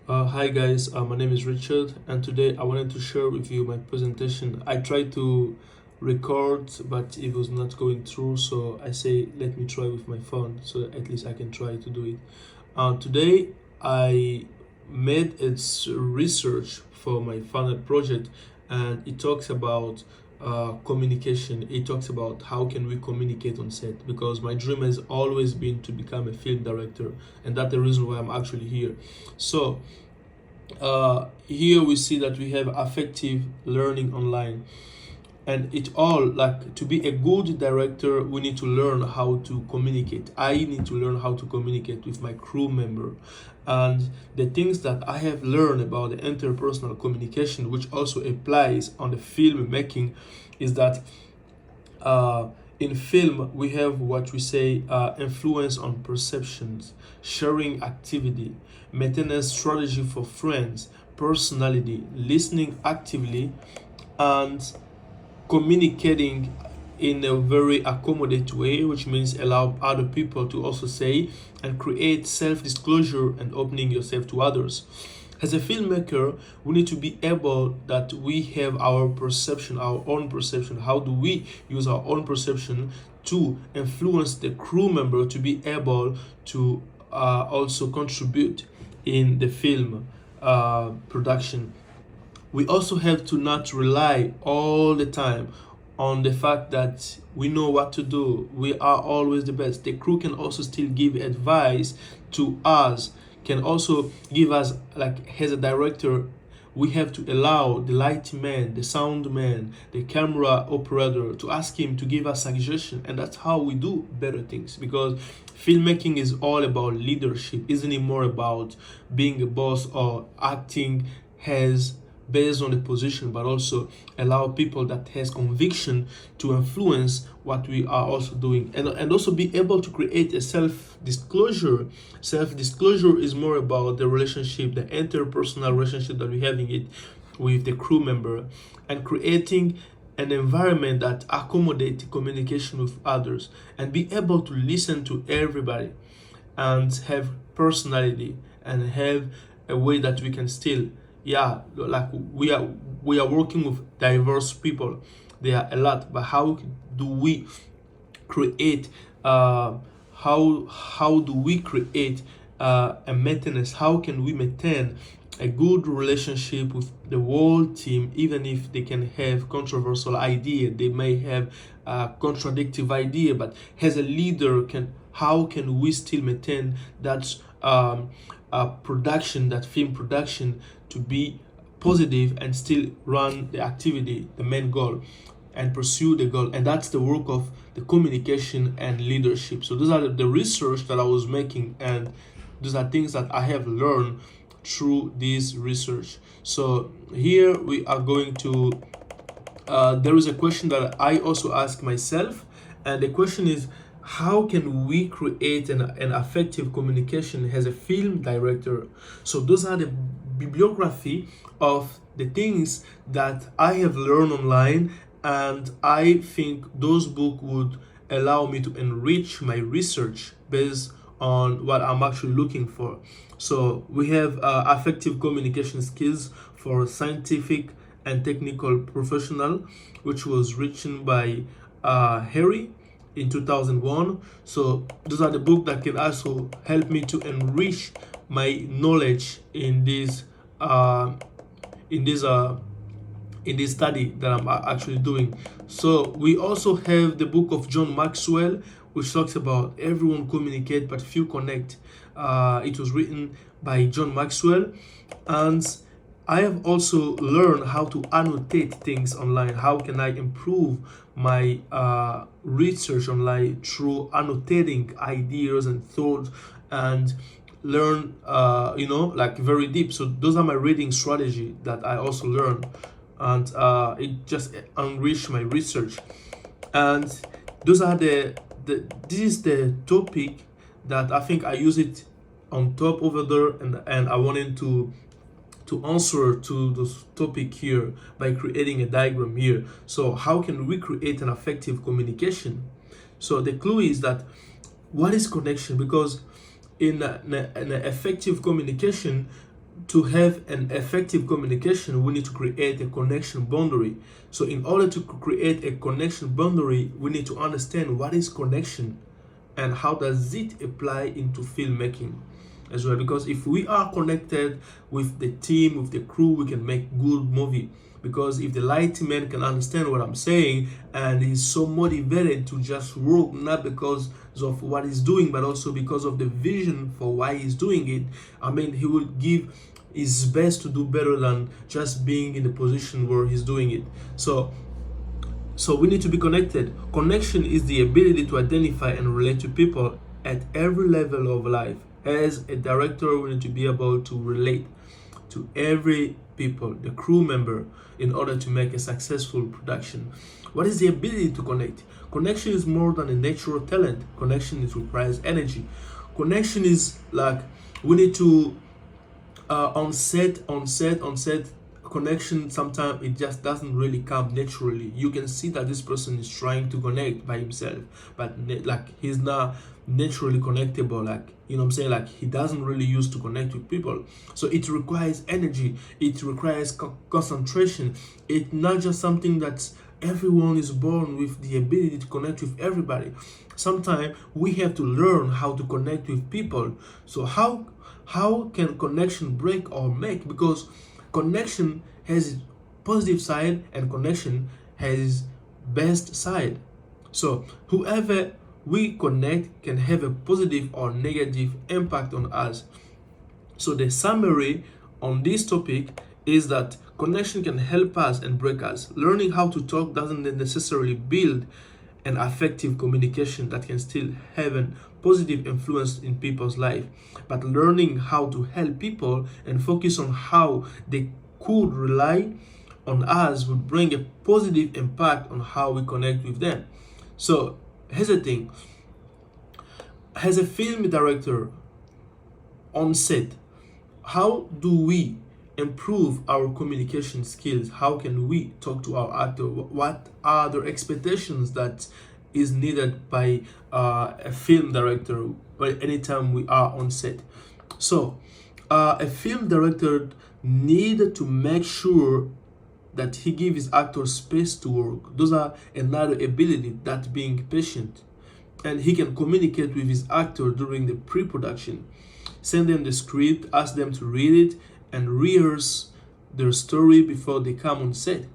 Hi guys, my name is Richard, and today I wanted to share with you my presentation. I tried to record, but it was not going through, so I say let me try with my phone, so at least I can try to do it. Today I made its research for my final project, and it talks about communication. It talks about how can we communicate on set, because my dream has always been to become a film director, and that's the reason why I'm actually here. So here we see that we have affective learning online, and it all, like, to be a good director we need to learn how to communicate. I need to learn how to communicate with my crew member, and the things that I have learned about the interpersonal communication, which also applies on the filmmaking, is that in film we have what we say influence on perceptions, sharing activity, maintenance strategy for friends, personality, listening actively, and communicating in a very accommodative way, which means allow other people to also say, and create self-disclosure and opening yourself to others. As a filmmaker, we need to be able that we have our perception, our own perception. How do we use our own perception to influence the crew member to be able to also contribute in the film production? We also have to not rely all the time on the fact that we know what to do, we are always the best. The crew can also still give advice to us, can also give us, like, as a director, we have to allow the light man, the sound man, the camera operator to ask him to give us suggestion, and that's how we do better things. Because filmmaking is all about leadership, isn't it? More about being a boss or acting as based on the position, but also allow people that has conviction to influence what we are also doing, and also be able to create a self-disclosure. Self-disclosure is more about the relationship, the interpersonal relationship that we having it with the crew member, and creating an environment that accommodates communication with others, and be able to listen to everybody, and have personality, and have a way that we can still, yeah, like, we are working with diverse people. There are a lot, but how do we create how do we create a maintenance, how can we maintain a good relationship with the whole team, even if they can have controversial idea, they may have contradictive idea, but as a leader, can how can we still maintain that production, that film production, to be positive and still run the activity, the main goal, and pursue the goal. And that's the work of the communication and leadership. So those are the research that I was making, and those are things that I have learned through this research. So here we are going to there is a question that I also ask myself, and the question is, how can we create an effective communication as a film director? So those are the bibliography of the things that I have learned online, and I think those books would allow me to enrich my research based on what I'm actually looking for. So we have effective communication skills for scientific and technical professional, which was written by Harry in 2001. So those are the books that can also help me to enrich my knowledge in this in this uh, in this study that I'm actually doing. So we also have the book of John Maxwell, which talks about everyone communicate but few connect. It was written by John Maxwell, and I have also learned how to annotate things online. How can I improve my research online through annotating ideas and thoughts, and learn, like, very deep. So those are my reading strategy that I also learned, and it just enriched my research. And those are the this is the topic that I think I use it on top over there, and I wanted to answer to this topic here by creating a diagram here. So how can we create an effective communication? So the clue is that, what is connection? Because in an effective communication, to have an effective communication, we need to create a connection boundary. So in order to create a connection boundary, we need to understand what is connection and how does it apply into filmmaking as well. Because if we are connected with the team, with the crew, we can make good movie. Because if the lighting man can understand what I'm saying and he's so motivated to just work, not because of what he's doing, but also because of the vision for why he's doing it, I mean, he will give his best to do better than just being in the position where he's doing it. So we need to be connected. Connection is the ability to identify and relate to people at every level of life. As a director, we need to be able to relate to every people, the crew member, in order to make a successful production. What is the ability to connect? Connection is more than a natural talent. Connection requires energy. Connection is like we need to on set. Connection sometimes it just doesn't really come naturally. You can see that this person is trying to connect by himself, but like he's not naturally connectable, like, you know what I'm saying, like he doesn't really use to connect with people. So it requires energy, it requires concentration. It's not just something that everyone is born with the ability to connect with everybody. Sometimes we have to learn how to connect with people. So how can connection break or make? Because connection has positive side and connection has best side. So whoever we connect can have a positive or negative impact on us. So the summary on this topic is that connection can help us and break us. Learning how to talk doesn't necessarily build an effective communication that can still have a positive influence in people's life. But learning how to help people and focus on how they could rely on us would bring a positive impact on how we connect with them. So here's the thing. As a film director on set, how do we improve our communication skills? How can we talk to our actor? What are the expectations that is needed by a film director anytime we are on set? So a film director needs to make sure that he gives his actor space to work. Those are another ability, that being patient. And he can communicate with his actor during the pre-production. Send them the script, ask them to read it, and rehearse their story before they come on set.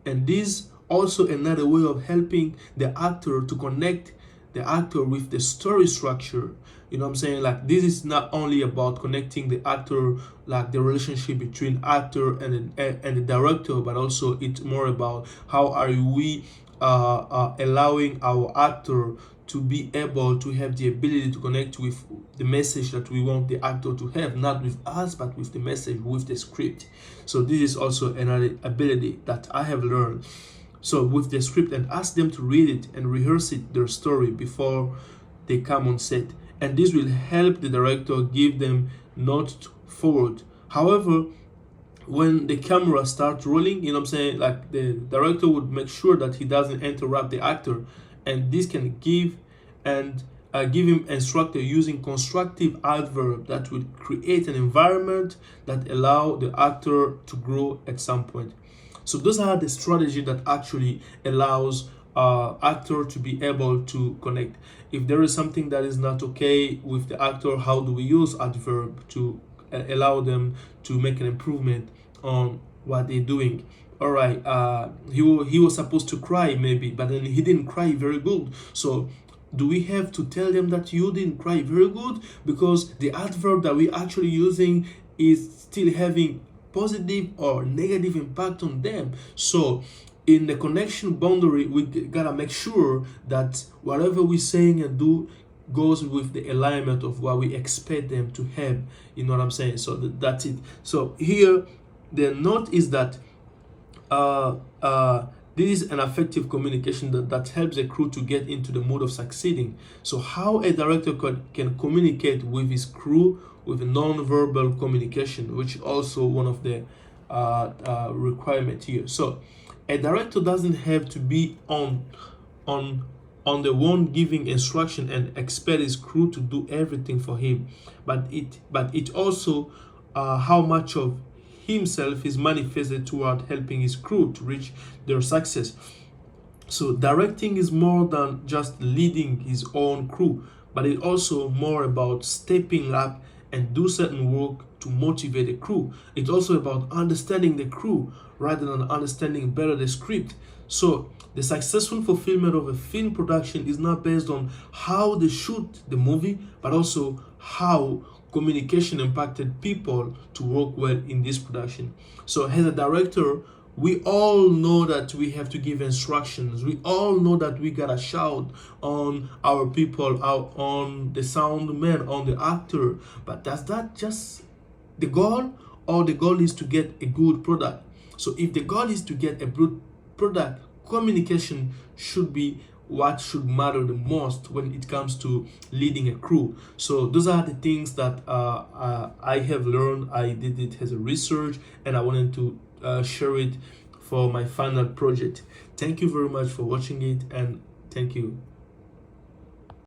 And this also another way of helping the actor to connect the actor with the story structure. You know what I'm saying? Like, this is not only about connecting the actor, like the relationship between actor and the director, but also it's more about how are we allowing our actor to be able to have the ability to connect with the message that we want the actor to have, not with us, but with the message, with the script. So this is also another ability that I have learned. So with the script, and ask them to read it and rehearse it, their story, before they come on set. And this will help the director give them notes forward. However, when the camera starts rolling, you know what I'm saying, like the director would make sure that he doesn't interrupt the actor. And this can give him instructor using constructive adverb that will create an environment that allow the actor to grow at some point. So those are the strategy that actually allows actor to be able to connect. If there is something that is not okay with the actor, how do we use adverb to allow them to make an improvement on what they're doing? All right, he was supposed to cry maybe, but then he didn't cry very good. So do we have to tell them that you didn't cry very good? Because the adverb that we're actually using is still having positive or negative impact on them. So in the connection boundary, we gotta make sure that whatever we're saying and do goes with the alignment of what we expect them to have. You know what I'm saying? So that's it. So here the note is that this is an effective communication that helps the crew to get into the mode of succeeding. So how a director can communicate with his crew with non-verbal communication, which is also one of the requirements here. So a director doesn't have to be on the one giving instruction and expect his crew to do everything for him, but it also how much of himself is manifested toward helping his crew to reach their success. So directing is more than just leading his own crew, but it's also more about stepping up and do certain work to motivate the crew. It's also about understanding the crew rather than understanding better the script. So the successful fulfillment of a film production is not based on how they shoot the movie, but also how communication impacted people to work well in this production. So as a director, we all know that we have to give instructions. We all know that we gotta shout on our people, out on the sound man, on the actor. But does that just the goal, or the goal is to get a good product? So if the goal is to get a good product, communication should be what should matter the most when it comes to leading a crew. So those are the things that I have learned. I did it as a research, and I wanted to share it for my final project. Thank you very much for watching it, and thank you.